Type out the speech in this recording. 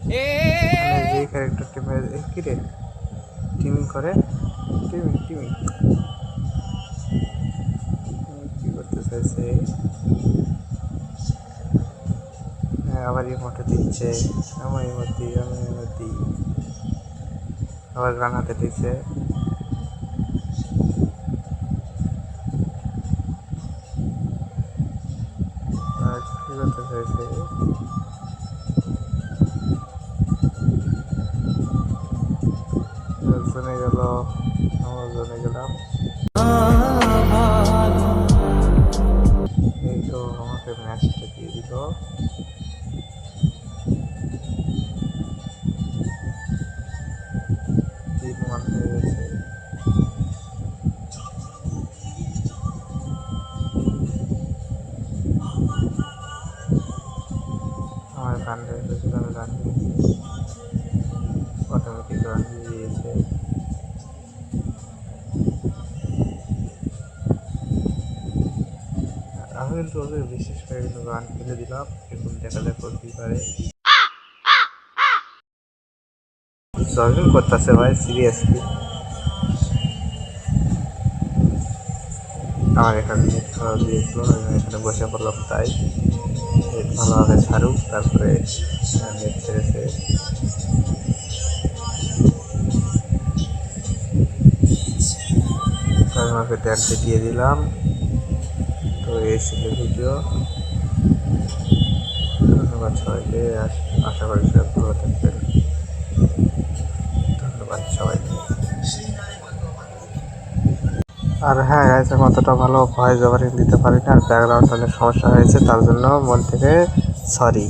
যে ক্যারেক্টারটি কি রে টিমিং করে টিমিং টিমিং কি করতে চাইছে আবার ইমোটে দিচ্ছে আমি ইমোটি আবার গান হাতে দিচ্ছে আর কি করতে চাইছে জনে গেল আমার জনে গেলাম এই তো আমাকে ম্যাচটা দিয়ে দিল তিন মান হয়ে গেছে আমার গান রেখেছিল আমি গান দিয়েছি অটোমেটিক গান দিয়ে দিয়েছে আমি কিন্তু ওদের বিশেষ করে কিন্তু গান ফেলে দিলাম এখন দেখা যাক করতেই পারে সলভিং করতেছে ভাই সিরিয়াসলি আমার এখানে নেট খারাপ দিয়েছিল আমি এখানে বসে পড়লাম তাই নেট ভালোভাবে ছাড়ুক তারপরে নেট ছেড়েছে আমি আমাকে ট্যাগটি দিয়ে দিলাম তো এই ছিল ভিডিও ধন্যবাদ সবাইকে আশা করি সবাই ভালো থাকবেন ধন্যবাদ সবাইকে আর হ্যাঁ গাইস আমি অতটা ভালো ভয়েস ওভারিং দিতে পারি না আর ব্যাকগ্রাউন্ড অনেক সমস্যা হয়েছে তার জন্য মন থেকে সরি